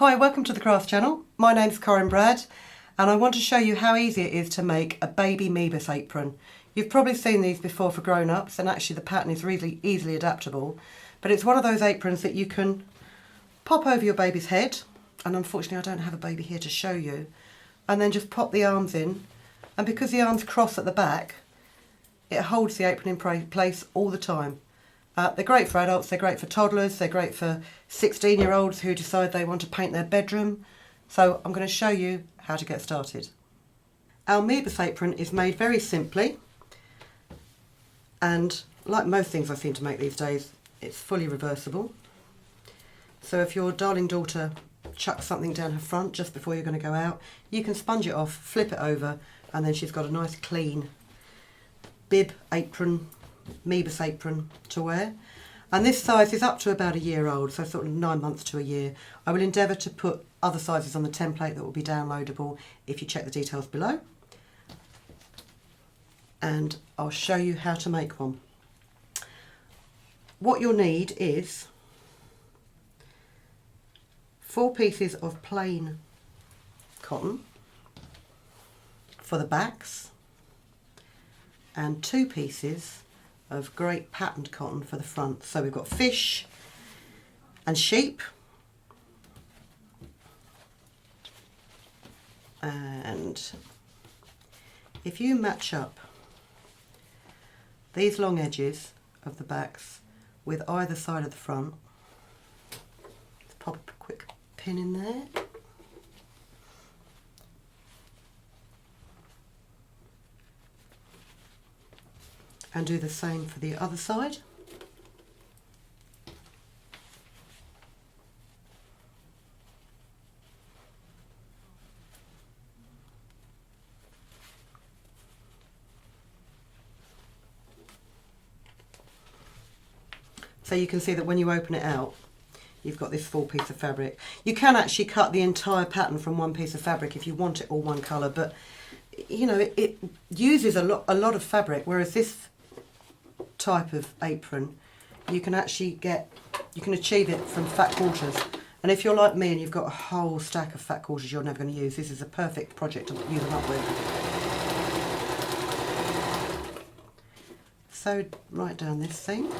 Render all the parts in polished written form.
Hi, welcome to the Craft Channel. My name's Corinne Brad and I want to show you how easy it is to make a baby Mobius apron. You've probably seen these before for grown-ups, and actually the pattern is really easily adaptable, but it's one of those aprons that you can pop over your baby's head, and unfortunately I don't have a baby here to show you, and then just pop the arms in, and because the arms cross at the back it holds the apron in place all the time. They're great for adults, they're great for toddlers, they're great for 16-year-olds who decide they want to paint their bedroom. So I'm going to show you how to get started. Our Mobius apron is made very simply, and like most things I seem to make these days, it's fully reversible. So if your darling daughter chucks something down her front just before you're going to go out, you can sponge it off, flip it over, and then she's got a nice clean bib apron, Mobius apron to wear. And this size is up to about a year old, so sort of 9 months to a year. I will endeavour to put other sizes on the template that will be downloadable if you check the details below. And I'll show you how to make one. What you'll need is 4 pieces of plain cotton for the backs and 2 pieces of great patterned cotton for the front. So we've got fish and sheep, and if you match up these long edges of the backs with either side of the front, let's pop a quick pin in there. And do the same for the other side. So you can see that when you open it out, you've got this full piece of fabric. You can actually cut the entire pattern from one piece of fabric if you want it all one colour, but you know, it uses a lot of fabric, whereas this type of apron you can achieve it from fat quarters. And if you're like me and you've got a whole stack of fat quarters you're never going to use, this is a perfect project to use them up with. So right down this thing,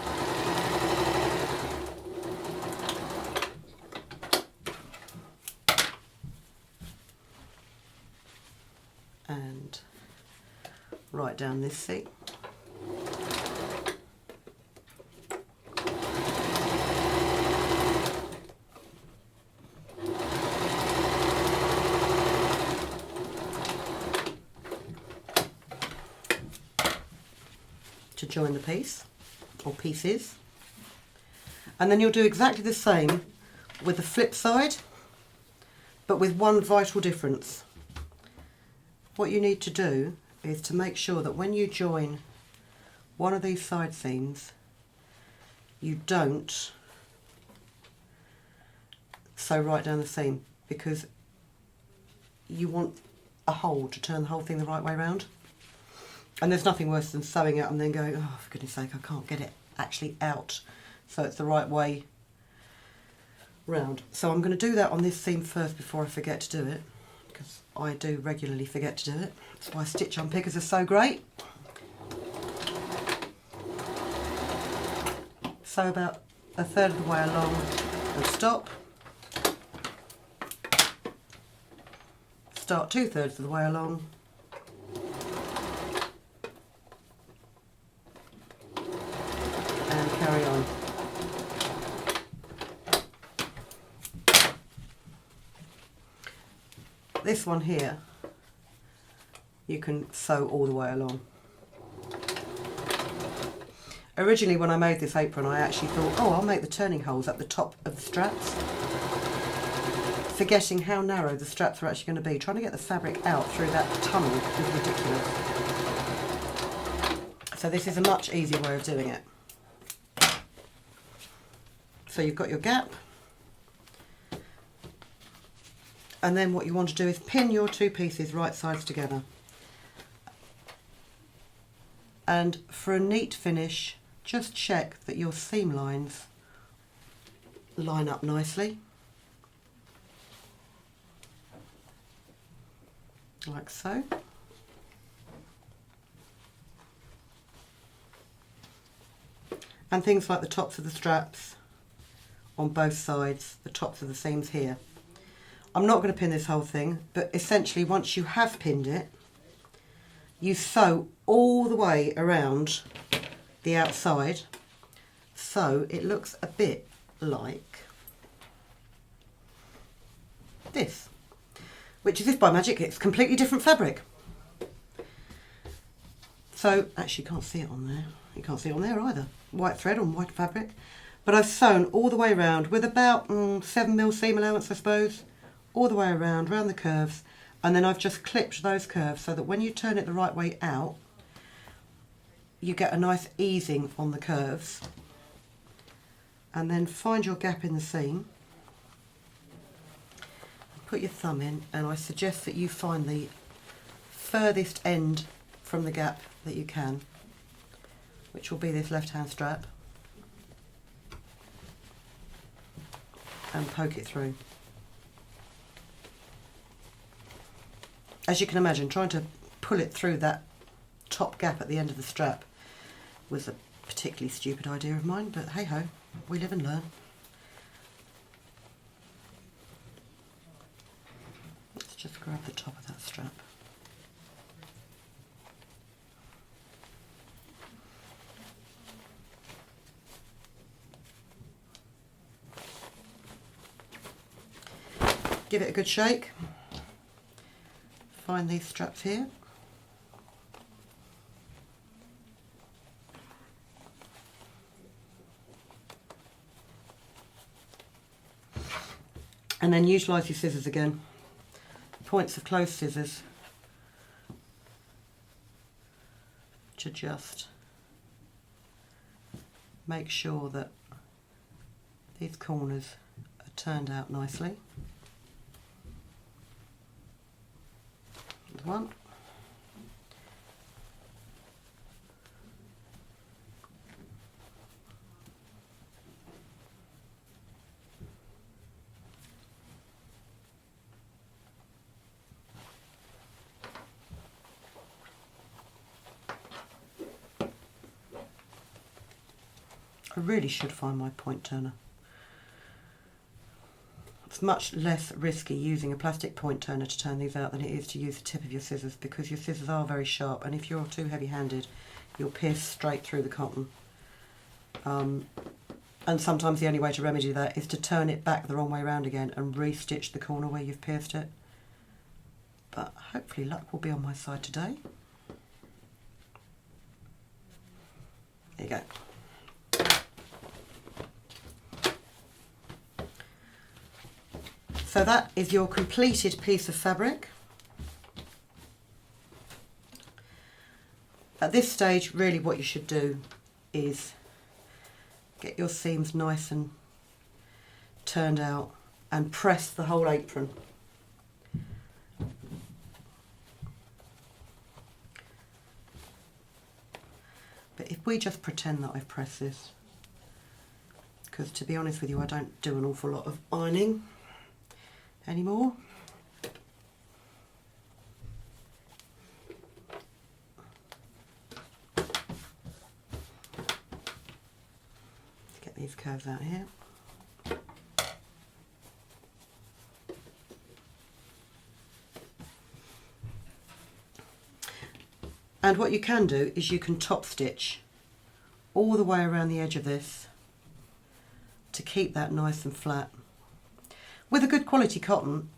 and right down this seat. To join the piece or pieces, and then you'll do exactly the same with the flip side, but with one vital difference. What you need to do is to make sure that when you join one of these side seams, you don't sew right down the seam, because you want a hole to turn the whole thing the right way round. And there's nothing worse than sewing it and then going, oh, for goodness sake, I can't get it actually out so it's the right way round. So I'm going to do that on this seam first before I forget to do it, because I do regularly forget to do it. That's why stitch unpickers are so great. So about a third of the way along and stop. Start 2/3 of the way along. And carry on. This one here, you can sew all the way along. Originally when I made this apron I actually thought, oh, I'll make the turning holes at the top of the straps, forgetting how narrow the straps are actually going to be. Trying to get the fabric out through that tunnel is ridiculous. So this is a much easier way of doing it. So you've got your gap, and then what you want to do is pin your 2 pieces right sides together. And for a neat finish, just check that your seam lines line up nicely. like so. And things like the tops of the straps on both sides, the tops of the seams here. I'm not going to pin this whole thing, but essentially once you have pinned it, you sew all the way around the outside so it looks a bit like this, which is, if by magic, it's completely different fabric. So actually you can't see it on there. You can't see it on there either. White thread on white fabric. But I've sewn all the way around with about 7mm seam allowance, I suppose, all the way around the curves, and then I've just clipped those curves so that when you turn it the right way out, you get a nice easing on the curves. And then find your gap in the seam, put your thumb in, and I suggest that you find the furthest end from the gap that you can, which will be this left hand strap, and poke it through. As you can imagine, trying to pull it through that top gap at the end of the strap was a particularly stupid idea of mine, but hey ho, we live and learn. Let's just grab the top of that strap. Give it a good shake. Find these straps here. And then utilise your scissors again. Points of closed scissors to just make sure that these corners are turned out nicely. One. I really should find my point turner. It's much less risky using a plastic point turner to turn these out than it is to use the tip of your scissors, because your scissors are very sharp, and if you're too heavy-handed you'll pierce straight through the cotton. And sometimes the only way to remedy that is to turn it back the wrong way around again and re-stitch the corner where you've pierced it. But hopefully luck will be on my side today. There you go. So that is your completed piece of fabric. At this stage, really what you should do is get your seams nice and turned out and press the whole apron. But if we just pretend that I've pressed this, because to be honest with you, I don't do an awful lot of ironing anymore. Let's get these curves out here. And what you can do is you can top stitch all the way around the edge of this to keep that nice and flat. With a good quality cotton,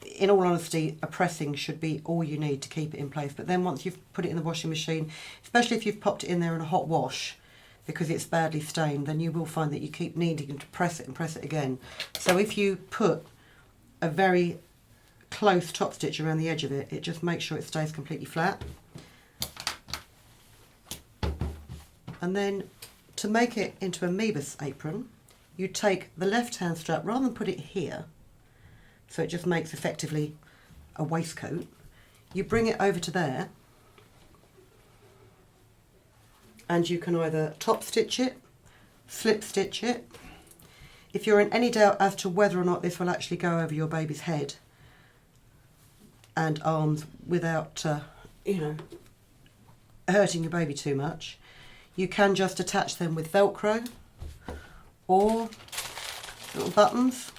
in all honesty, a pressing should be all you need to keep it in place. But then once you've put it in the washing machine, especially if you've popped it in there in a hot wash because it's badly stained, then you will find that you keep needing to press it and press it again. So if you put a very close top stitch around the edge of it, it just makes sure it stays completely flat. And then to make it into a Mobius apron, you take the left hand strap, rather than put it here, so it just makes effectively a waistcoat, you bring it over to there, and you can either top stitch it, slip stitch it. If you're in any doubt as to whether or not this will actually go over your baby's head, and arms without, you know, hurting your baby too much. You can just attach them with Velcro or little buttons.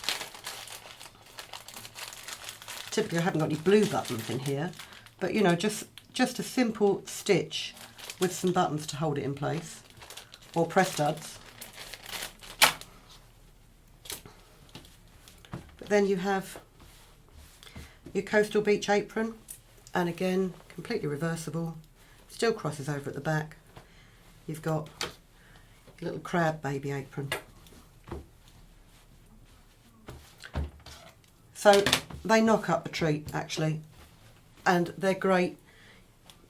Typically I haven't got any blue buttons in here, but you know, just a simple stitch with some buttons to hold it in place, or press studs. But then you have your coastal beach apron, and again, completely reversible, still crosses over at the back. You've got a little crab baby apron. So they knock up a treat actually, and they're great,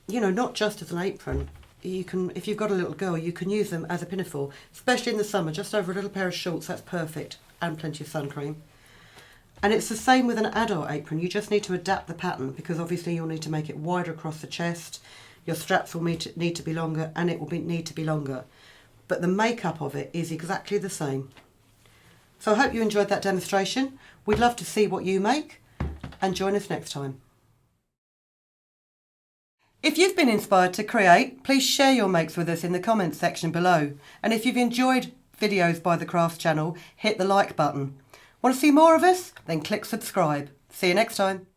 you know, not just as an apron. You can, if you've got a little girl, you can use them as a pinafore, especially in the summer, just over a little pair of shorts. That's perfect, and plenty of sun cream. And it's the same with an adult apron. You just need to adapt the pattern, because obviously you'll need to make it wider across the chest. Your straps will need to be longer, and it will need to be longer. But the makeup of it is exactly the same. So I hope you enjoyed that demonstration. We'd love to see what you make, and join us next time. If you've been inspired to create, please share your makes with us in the comments section below. And if you've enjoyed videos by the Crafts channel, hit the like button. Want to see more of us? Then click subscribe. See you next time.